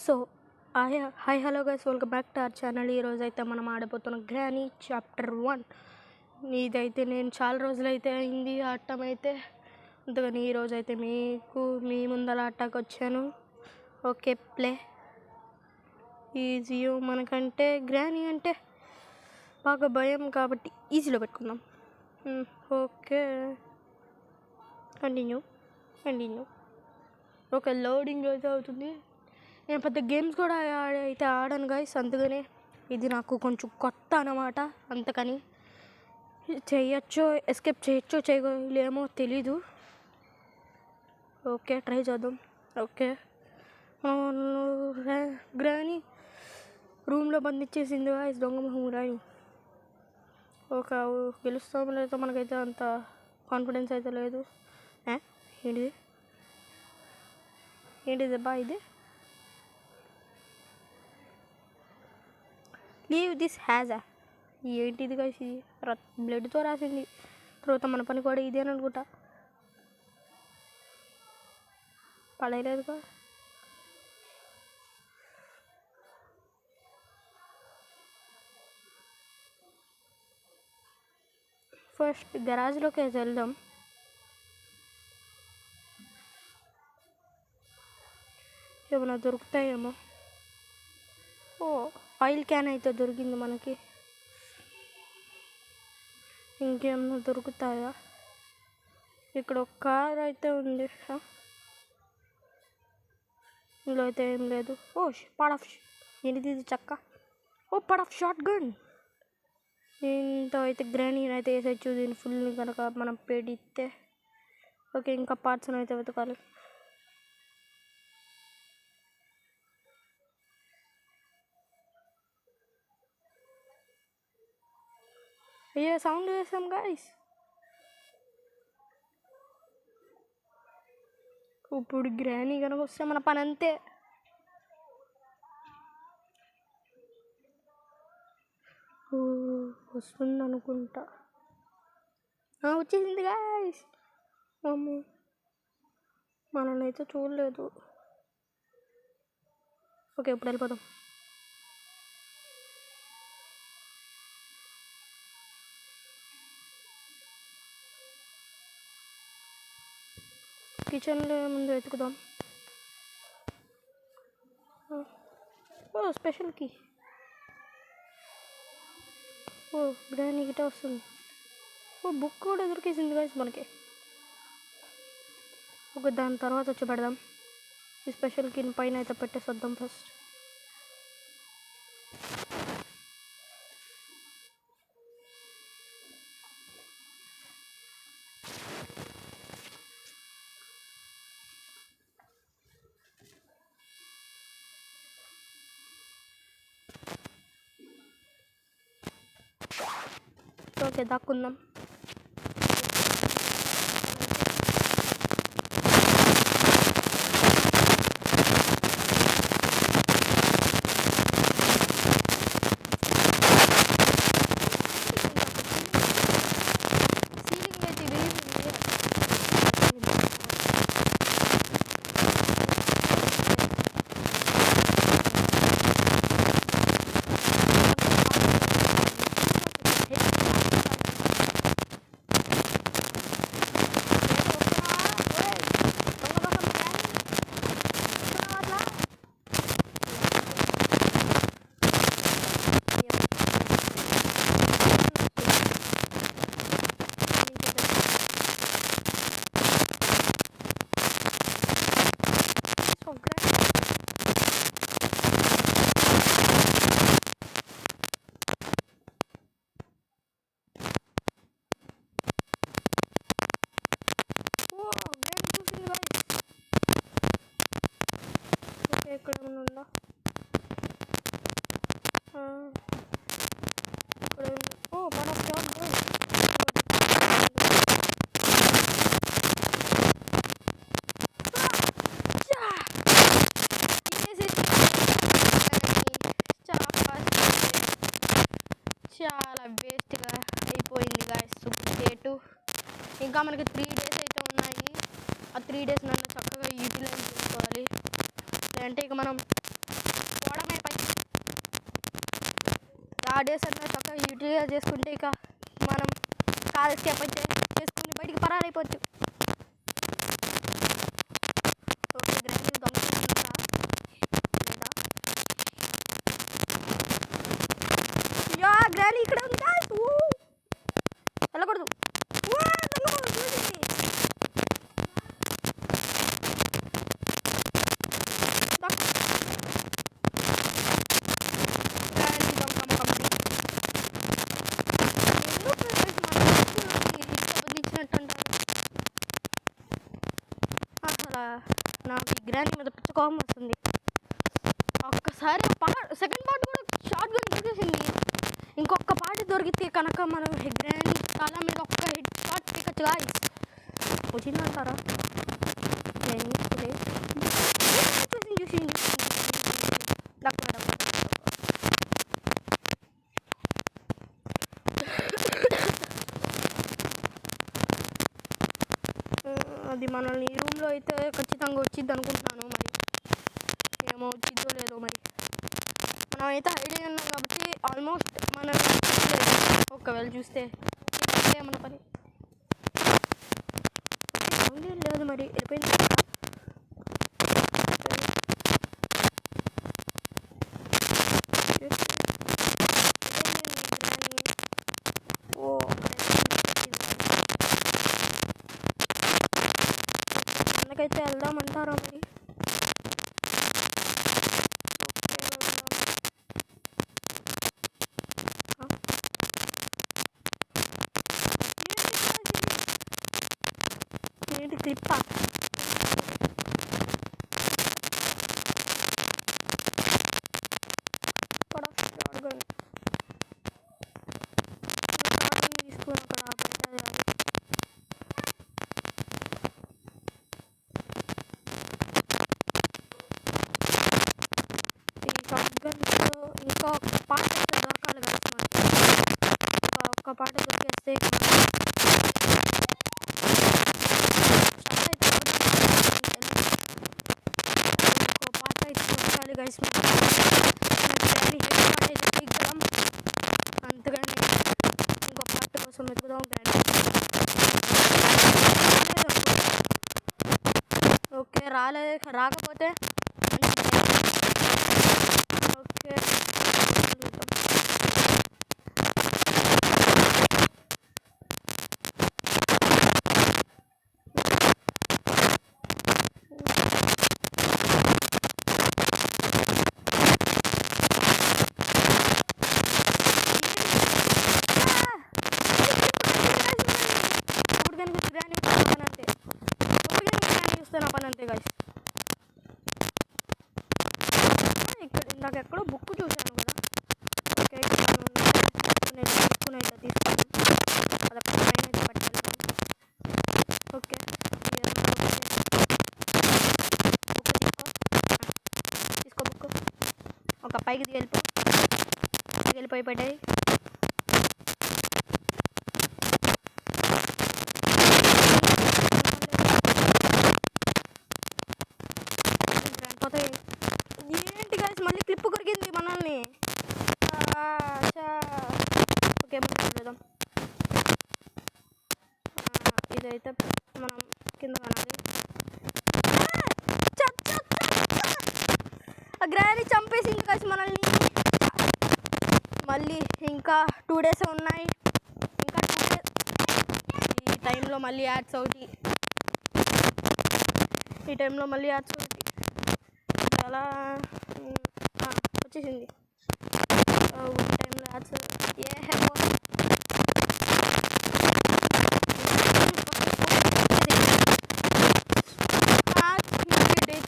So hi hello guys, welcome back to our channel. ఈరోజు అయితే మనం ఆడబోతున్న గ్రానీ చాప్టర్ 1. ఇదైతే నేను చాలా రోజులైతే అయింది ఆడటం అయితే, అందుకని ఈరోజు అయితే మీ ముందర ఆటకు వచ్చాను. Okay, play. ఈజీ. మనకంటే గ్రానీ అంటే బాగా భయం కాబట్టి ఈజీలో పెట్టుకుందాం. Okay, continue. ఓకే, లోడింగ్ అయితే అవుతుంది. నేను పెద్ద గేమ్స్ కూడా అయితే ఆడాను గైస్, అందుకనే ఇది నాకు కొంచెం కొత్త అన్నమాట. అంతకని చేయొచ్చో, ఎస్కేప్ చేయొచ్చో చేయలేమో తెలీదు. ఓకే, ట్రై చేద్దాం. ఓకే, గ్రానీ రూమ్లో బంధించేసింది గైస్, దొంగ మొహం గ్రానీ. ఓకే, గెలుస్తామో లేదో మనకైతే అంత కాన్ఫిడెన్స్ అయితే లేదు. ఏంటిది బా ఇది? లీవ్ దిస్ హ్యాజా. ఏంటిది గైస్, ఇది బ్లడ్తో రాసింది. తర్వాత మన పని కూడా ఇదే అని అనుకుంటా. పడలేదుగా. ఫస్ట్ గరాజ్లోకి వెళ్దాం. ఏమైనా దొరుకుతాయేమో. ఓ, ఆయిల్ క్యాన్ అయితే దొరికింది మనకి. ఇంకేమైనా దొరుకుతాయా? ఇక్కడ ఒక కార్ అయితే ఉంది. ఇందులో అయితే ఏం లేదు. ఓ, పార్ట్ ఆఫ్ ఏంటిది ఇది? చెక్క. ఓ, పార్ట్ ఆఫ్ షార్ట్ గన్. ఇంత అయితే గ్రానీ అయితే వేసేచ్చు దీన్ని ఫుల్ కనుక మనం పెడితే. ఓకే, ఇంకా పార్ట్స్ అయితే వెతకాలి. అయ్యో, సౌండ్ చేసాం గైస్. ఇప్పుడు గ్రానీ కనుక వస్తే మన పని అంతే. వస్తుంది అనుకుంటా. వచ్చేసింది గైస్. అమ్మో, మనల్ని అయితే చూడలేదు. ఓకే, ఇప్పుడు వెళ్ళిపోదాం. కిచెన్లో ముందు వెతుకుదాం. ఓ, స్పెషల్ కీ. ఓ, గ్రానీ గిట వస్తుంది. ఓ, బుక్ కూడా దొరికేసింది గైస్ మనకి. ఓకే, దాని తర్వాత వచ్చి పెడదాం. ఈ స్పెషల్ కీని పైన అయితే పెట్టేసొద్దాం ఫస్ట్. ఓకే, దాక్కుందాం. ఇక్కడ ఏమైనా ఉందా? ఇక్కడ ఓ, మన షాప్ చాలా వేస్ట్గా అయిపోయింది గాయస్. డేటు ఇంకా మనకి 3 days అయితే ఉన్నాయి. ఆ 3 days నన్ను చక్కగా యూటిలైజ్ చేసుకోవాలి. అంటే ఇక మనం డేస్ అన్న చక్కగా యూటిలైజ్ చేసుకుంటే ఇక మనం కాల్ ఎస్కేప్ అయితే చేసుకుని బయటికి పరారైపోవచ్చు. ఓకే గ్రాని యా గ్రాని ఇక్కడ ఉంది guys. వెళ్ళకూడదు. నాకు గ్రాని మీద పిచ్చ కోపం వస్తుంది. ఒక్కసారి సెకండ్ పార్ట్ కూడా షార్ట్ గన్ దొరికేసింది. ఇంకొక పార్ట్ దొరికితే కనుక మనం గ్రాని తల మీద ఒక్క హెడ్ షాట్ పికచ్చు గాయ్స్. వచ్చిందంటారా చూసి అది మనల్ని ఈ రూమ్లో అయితే ఖచ్చితంగా వచ్చింది అనుకుంటున్నాను. మరి ఏమో వచ్చిందో లేదో. మరి మనం అయితే ఐడియా ఉన్నాం కాబట్టి ఆల్మోస్ట్ మనం ఒకవేళ చూస్తే మన పని లేదు. మరి వెళ్ళిపోయింది. అందుకైతే వెళ్దామంటారా మరి? ఏంటి క్లిప్పా? తీసుకుని ఇంకా ఒక పాట దొరకాలి కదా. ఒక్క పాట దొరికేస్తే గైస్ అంతగాని ఇంకో పార్ట్ కోసం వెతుకుదాం. ఓకే రాకపోతే ఓకే నా పని అంతే గైస్. ఇక్కడ ఇందాక ఎక్కడో బుక్ చూశాను కదా. ఓకే బుక్ అయితే తీసుకున్నాను. అదొక పైన అయితే పట్టాలి. ఓకే తీసుకో బుక్. ఒక పైకి వెళ్ళిపోయి పడ్డాయి. ఏంటి గాయస్ మళ్ళీ క్లిప్ కొరికింది మనల్ని. ఓకే చూద్దాం. ఇదైతే మనం కింద కనాలి. గ్రాని చంపేసింది గాయస్ మనల్ని. మళ్ళీ ఇంకా 2 days ఉన్నాయి. ఇంకా 2 days ఈ టైంలో మళ్ళీ యాడ్స్ అవుతాయి. చాలా వచ్చేసింది. టైంలో యాడ్స్ Day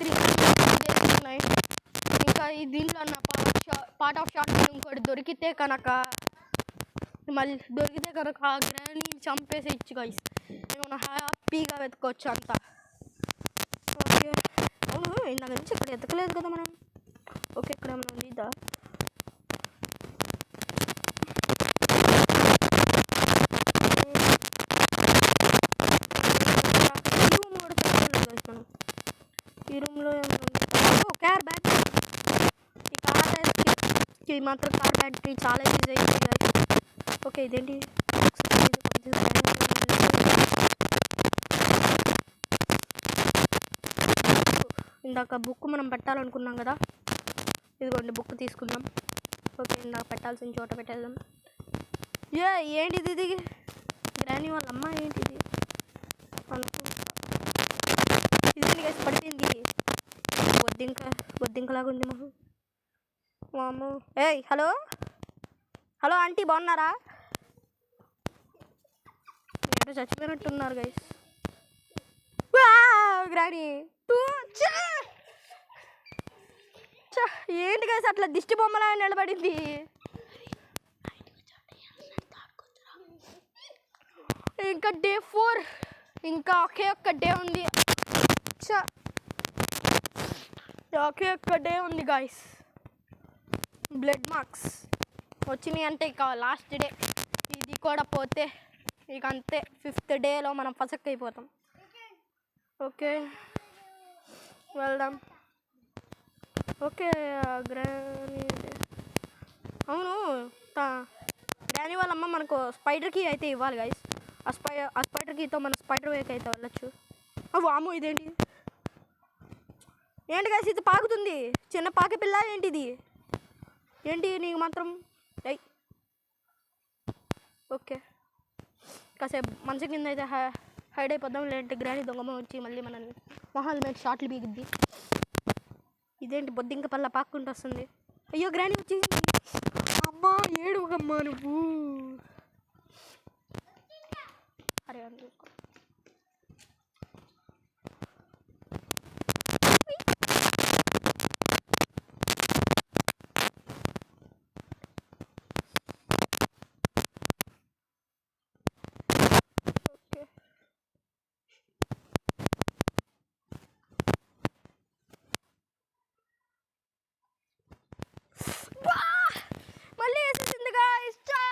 3 ఇంకా ఈ దీంట్లో నా పార్ట్ ఆఫ్ షార్ట్ ఇంకోటి దొరికితే కనుక గ్రాని చంపేసి ఇచ్చు గైస్. ఏమన్నా హ్యాపీగా వెతుకోవచ్చు అంతా. ఓకే అవును ఇందాక నుంచి ఇక్కడ ఎతకలేదు కదా మనం. ఓకే ఇక్కడ ఏమన్నా ఉంది ఇదా? ఈ రూమ్లో ఏమన్నా ఉంది? క్యార్ బ్యాగ్. ఈ కార్ ఇది మాత్రం కార్ బ్యాటరీ చాలా యూజ్ అయింది. ఓకే ఇదేంటి ఇందాక బుక్ మనం పెట్టాలనుకున్నాం కదా, ఇదిగోండి బుక్ తీసుకుందాం. ఓకే ఇందాక పెట్టాల్సిన చోట పెట్టేద్దాం. ఏంటిది ఇది గ్రానీ వాళ్ళ అమ్మ ఏంటిది ఇదేంటి గైస్ పడిపోయింది. బొద్దింకలాగా ఉంది మాకు. వామ్మో. హలో హలో ఆంటీ బాగున్నారా? ఎక్కడ చచ్చిపోయినట్టున్నారు గైస్. గ్రానీ ఏంటి గైస్ అట్లా దిష్టి బొమ్మలా నిలబడింది. ఇంకా డే 4, ఇంకా ఒకే ఒక్క డే ఉంది. ఒకే ఒక్క డే ఉంది గాయస్. బ్లడ్ మార్క్స్ వచ్చినాయి అంటే ఇక లాస్ట్ డే. ఇది కూడా పోతే ఇక అంతే, 5th డేలో మనం ఫసక్ అయిపోతాం. ఓకే వెళ్దాం. ఓకే గ్రానీ అవును గ్రానీ వాళ్ళమ్మ మనకు స్పైడర్ కీ అయితే ఇవ్వాలి గైస్. ఆ స్పైడర్ కీతో మనం స్పైడర్ వేక్ అయితే వెళ్ళచ్చు. వాము ఇదేంటి గైస్ ఇది పాకుతుంది, చిన్న పాకి పిల్ల ఏంటిది ఏంటి నీకు మాత్రం. ఓకే కాసేపు మంచి కింద అయితే హైడ్ అయిపోద్దాం, లేదంటే గ్రానీ దొంగమ్మ వచ్చి మళ్ళీ మనల్ని మొహాల మీద షాట్లు బీగిద్ది. ఇదేంటి బొద్దింక పల్ల పాక్కుంటూ వస్తుంది. అయ్యో గ్రానీ వచ్చేసింది. అమ్మా ఏడువమ్మా నువ్వు. అరే చూసుకో. మళ్ళీ వేసేసిందిగా ఇష్టా.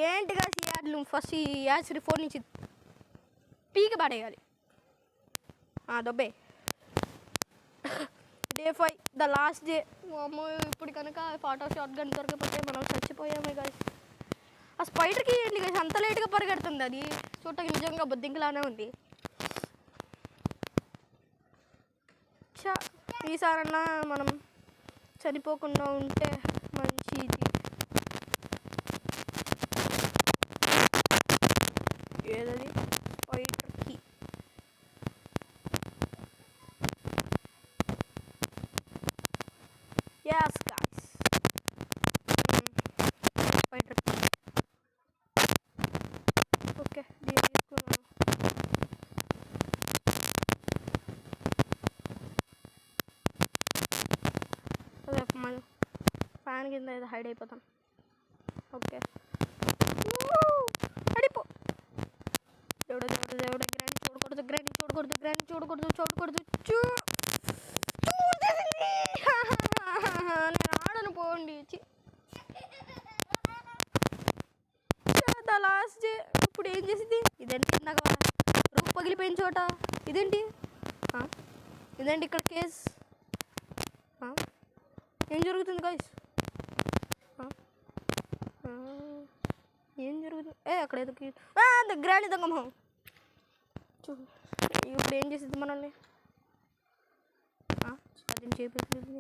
ఏంటిగా యాడ్లు ఫస్ట్ ఈ యాసిడ్ 4 నుంచి పీకి పడేయాలి. దొబ్బే డే 5 ద లాస్ట్ డే. అమ్మో ఇప్పుడు కనుక ఫాటో షాట్ గన్ దొరకపోతే మనం చచ్చిపోయామే గాయస్. ఆ స్పైడర్కి ఏంటి గాయస్ అంత లేట్గా పరిగెడుతుంది, అది చూడటానికి నిజంగా బొద్దింకలానే ఉంది. ఈసారన్నా మనం చనిపోకుండా ఉంటే మంచిది. ఏదది స్పైడర్కి yes guys స్పైడర్కి. ఓకే దీన్ని తీసుకున్నాను. మనం ఫ్యాన్ కింద ఏదో హైడ్ అయిపోతాం. ఓకే అడిపో. దేవుడు గ్రానీ చూడకూడదు. నేను ఆడను పోండి. లాస్ట్ డే ఇప్పుడు ఏం చేసింది ఇదేంటి ఇందాక రూపు పగిలిపోయిన చోట ఇదేంటి ఇక్కడ కేస్ ఏం జరుగుతుంది గాయస్? ఏం జరుగుతుంది? అక్కడ ఏదో గ్రానీ దొంగమ్మ చూడు. ఇప్పుడు ఏం చేసింది మనల్ని? అది చేపించింది,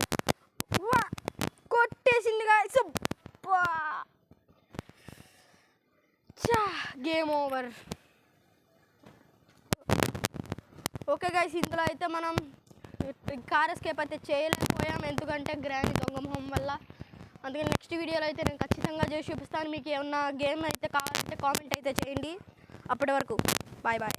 కొట్టేసింది guys. Game over. Okay guys ఇందులో అయితే మనం కార్ ఎస్కేప్ అయితే చేయలేకపోయాం, ఎందుకంటే గ్రానీ దొంగ మొహం వల్ల. అందుకని నెక్స్ట్ వీడియోలో అయితే నేను ఖచ్చితంగా చేసి చూపిస్తాను. మీకు ఏమన్నా గేమ్ అయితే కావాలంటే కామెంట్ అయితే చేయండి. అప్పటి వరకు బాయ్ బాయ్.